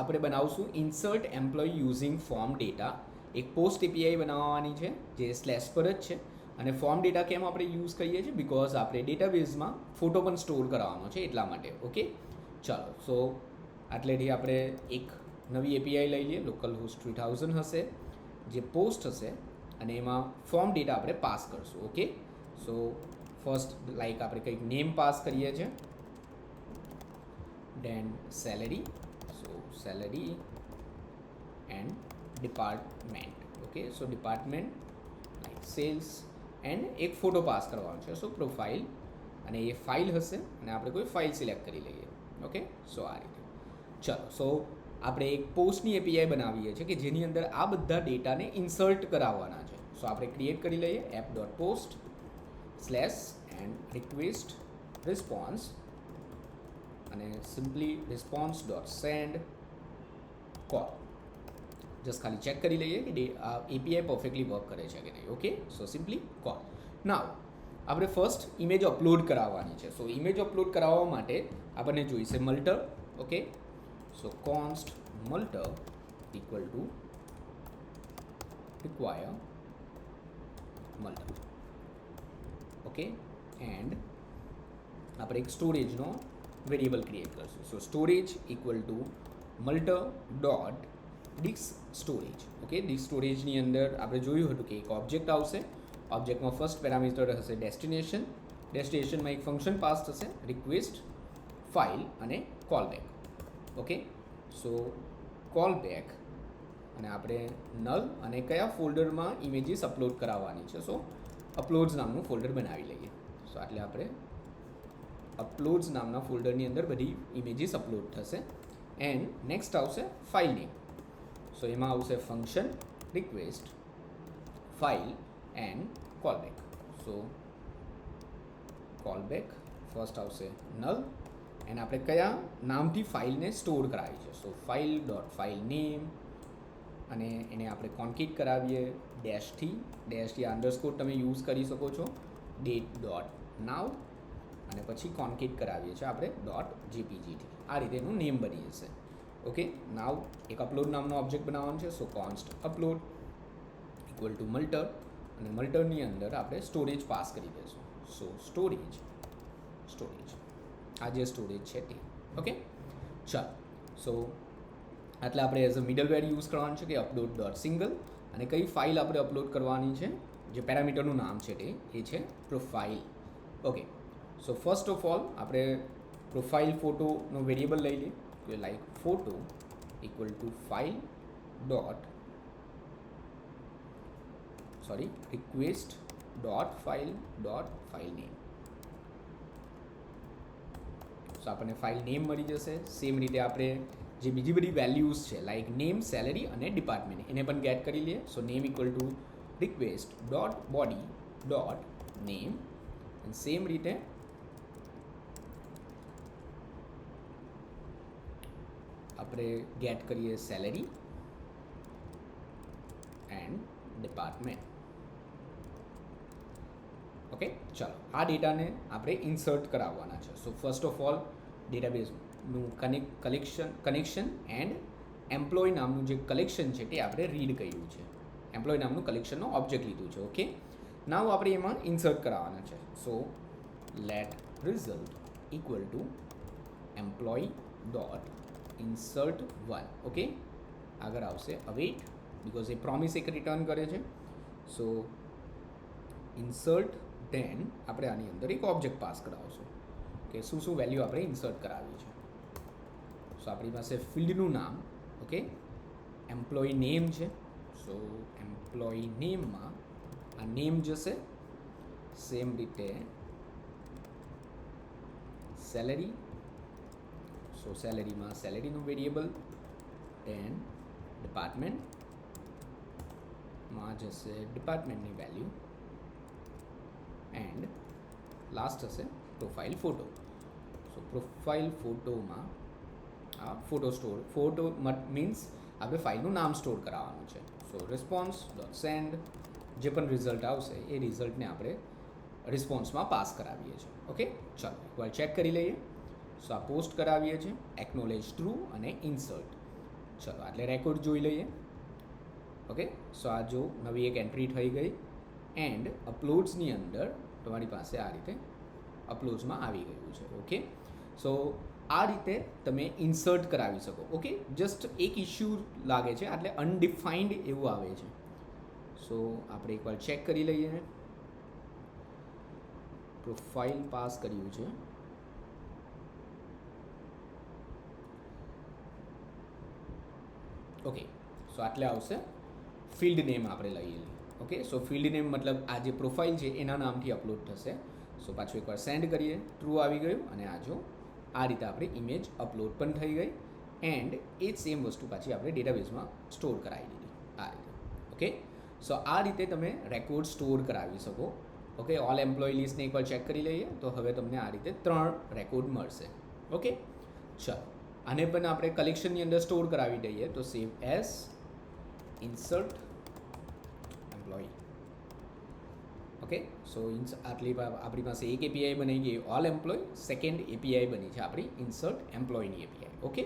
આપણે બનાવશું insert employee using form data. એક પોસ્ટ એપીઆઈ બનાવવાની છે જે સ્લેશ પર જ છે. અને ફોર્મ ડેટા કેમ આપણે યુઝ કરીએ છીએ? બિકોઝ આપણે ડેટાબેઝમાં ફોટો પણ સ્ટોર કરાવવાનો છે એટલા માટે. ઓકે, ચાલો. સો આટલેથી આપણે એક નવી એપીઆઈ લઈ લઈએ. લોકલ હોસ્ટ 3000 હશે, જે પોસ્ટ હશે, અને એમાં ફોર્મ ડેટા આપણે પાસ કરશું. ઓકે, સો ફર્સ્ટ લાઈક આપણે કંઈક નેમ પાસ કરીએ છીએ, then salary, so salary and department. Okay, so department like sales and એક ફોટો પાસ કરવાનો છે. સો પ્રોફાઇલ, અને એ ફાઇલ હશે અને આપણે કોઈ ફાઇલ સિલેક્ટ કરી લઈએ. ઓકે, સો આ રીતે. ચલો, સો આપણે એક પોસ્ટની એપીઆઈ બનાવીએ છીએ કે જેની અંદર આ બધા ડેટાને ઇન્સર્ટ કરાવવાના છે. સો આપણે ક્રિએટ કરી લઈએ app.post slash and request response, અને સિમ્પલી response.send કોલ. જસ્ટ ખાલી ચેક કરી લઈએ કે આ એપીઆઈ પરફેક્ટલી વર્ક કરે છે કે નહીં. ઓકે, સો સિમ્પલી કોલ. નાવ આપણે ફર્સ્ટ ઇમેજ અપલોડ કરાવવાની છે. સો ઇમેજ અપલોડ કરાવવા માટે આપણને જોઈશે multer. Okay, so const multer equal to require multer. Okay, and આપણે એક સ્ટોરેજનો વેરિયેબલ ક્રિએટ કરશું. So storage equal to multer dot disk storage. Okay, disk સ્ટોરેજની અંદર આપણે જોયું હતું કે એક ઓબ્જેક્ટ આવશે. ઓબ્જેક્ટમાં ફર્સ્ટ પેરામીટર હશે ડેસ્ટિનેશન. ડેસ્ટિનેશનમાં એક ફંક્શન પાસ થશે રિક્વેસ્ટ ફાઇલ અને કોલબેક. ઓકે, સો કોલબેક, અને આપણે નલ અને કયા ફોલ્ડરમાં ઇમેજીસ અપલોડ કરાવવાની છે. સો અપલોડ્સ નામનું ફોલ્ડર બનાવી લઈએ. સો એટલે આપણે અપલોડ્સ નામના ફોલ્ડરની અંદર બધી ઇમેજીસ અપલોડ થશે. એન્ડ નેક્સ્ટ આવશે ફાઇલ નેમ. સો એમાં આવશે function request file and callback. So callback first આવશે નલ, એન્ડ આપણે કયા નામથી ફાઇલને સ્ટોર કરાવી છે. સો ફાઇલ ડોટ ફાઇલ નેમ, અને એને આપણે કોન્કેટ કરાવીએ ડેશથી અંડરસ્કોર તમે યુઝ કરી શકો છો. ડેટ ડોટ નાવ, અને પછી કોન્કેટ કરાવીએ છીએ આપણે ડોટ જેપીજીથી. આ રીતે એનું નેમ બની જશે. ઓકે, નાવ એક અપલોડ નામનો ઓબ્જેક્ટ બનાવવાનો છે. સો કોન્સ્ટ અપલોડ ઇક્વલ ટુ મલ્ટર, અને મલ્ટરની અંદર આપણે સ્ટોરેજ પાસ કરી દઈશું. સો સ્ટોરેજ આ જે સ્ટોરેજ છે તે. ઓકે, ચાલો. સો એટલે આપણે એઝ અ મિડલવેર યુઝ કરવાનું છે કે અપલોડ ડોટ સિંગલ, અને કઈ ફાઇલ આપણે અપલોડ કરવાની છે, જે પેરામીટરનું નામ છે તે એ છે profile. Okay, so first of all આપણે પ્રોફાઇલ ફોટોનો વેરિયેબલ લઈ લઈએ કે like photo equal to file dot request dot file name. So આપણને ફાઇલ નેમ મળી જશે. સેમ રીતે આપણે જે બીજી બધી વેલ્યુઝ છે લાઈક નેમ, સેલેરી અને ડિપાર્ટમેન્ટ, એને પણ ગેટ કરી લઈએ. So name equal to request dot body dot name, અને સેમ રીતે આપણે ગેટ કરીએ સેલેરી એન્ડ ડિપાર્ટમેન્ટ. ઓકે, ચાલો. આ ડેટાને આપણે ઇન્સર્ટ કરાવવાના છે. સો ફર્સ્ટ ઓફ ઓલ ડેટાબેઝનું કનેક્શન એન્ડ એમ્પ્લોય નામનું જે કલેક્શન છે તે આપણે રીડ કર્યું છે. એમ્પ્લોય નામનું કલેક્શનનો ઓબ્જેક્ટ લીધું છે. ઓકે, નાવ આપણે એમાં ઇન્સર્ટ કરાવવાના છે. So let result equal to employee dot insert 1. Okay, આગળ આવશે અવેટ, બિકોઝ એ પ્રોમિસ એક રિટર્ન કરે છે. સો ઇન્સર્ટ, ધેન આપણે આની અંદર એક ઓબ્જેક્ટ પાસ કરાવશું કે શું વેલ્યુ આપણે ઇન્સર્ટ કરાવી છે. સો આપણી પાસે ફિલ્ડનું નામ, ઓકે, એમ્પ્લોય નેમ છે. સો એમ્પ્લોય નેમમાં આ નેમ જશે. સેમ રીતે સેલેરી, સો સેલેરીમાં સેલેરીનું વેરિયેબલ, ધેન ડિપાર્ટમેન્ટમાં જશે ડિપાર્ટમેન્ટની વેલ્યુ, એન્ડ લાસ્ટ હશે પ્રોફાઇલ ફોટો. સો પ્રોફાઇલ ફોટોમાં આ ફોટો મીન્સ આપણે ફાઇલનું નામ સ્ટોર કરાવવાનું છે. સો રિસ્પોન્સ ડોટ સેન્ડ, જે પણ રિઝલ્ટ આવશે એ રિઝલ્ટને આપણે રિસ્પોન્સમાં પાસ કરાવીએ છીએ. ઓકે, ચાલો એકવાર ચેક કરી લઈએ. સો આ પોસ્ટ કરાવીએ છીએ, એકનોલેજ ટ્રુ અને ઇન્સર્ટ. ચલો એટલે રેકોર્ડ જોઈ લઈએ. ઓકે, સો આ જો નવી એક એન્ટ્રી થઈ ગઈ એન્ડ અપલોડ્સની અંદર તમારી પાસે આ રીતે અપલોડ્સમાં આવી ગયું છે. ઓકે, સો આ રીતે તમે ઇન્સર્ટ કરાવી શકો. ઓકે, જસ્ટ એક ઇશ્યુ લાગે છે એટલે અનડિફાઇન્ડ એવું આવે છે. સો આપણે એકવાર ચેક કરી લઈએ. પ્રોફાઇલ પાસ કર્યું છે. ઓકે, સો આટલે આવશે. ફિલ્ડ નેમ આપણે લઈએ. ઓકે, સો ફિલ્ડ નેમ મતલબ આ જે પ્રોફાઇલ છે એના નામથી અપલોડ થશે. સો પાછું એકવાર સેન્ડ કરીએ. ટ્રુ આવી ગયું અને આ જો આ રીતે આપણે ઇમેજ અપલોડ પણ થઈ ગઈ એન્ડ એ જ સેમ વસ્તુ પાછી આપણે ડેટાબેઝમાં સ્ટોર કરાવી દીધી આ રીતે. ઓકે, સો આ રીતે તમે રેકોર્ડ સ્ટોર કરાવી શકો. ઓકે, ઓલ એમ્પ્લોય લિસ્ટને એકવાર ચેક કરી લઈએ તો હવે તમને આ રીતે 3 રેકોર્ડ મળશે. ઓકે, ચલો આને પણ આપણે કલેક્શનની અંદર સ્ટોર કરાવી દઈએ તો save as insert employee. Okay, so આટલી આપણી પાસે એક એપીઆઈ બની ગઈ ઓલ એમ્પ્લોય, સેકન્ડ એપીઆઈ બની છે આપણી ઇન્સર્ટ એમ્પ્લોયની એપીઆઈ. ઓકે,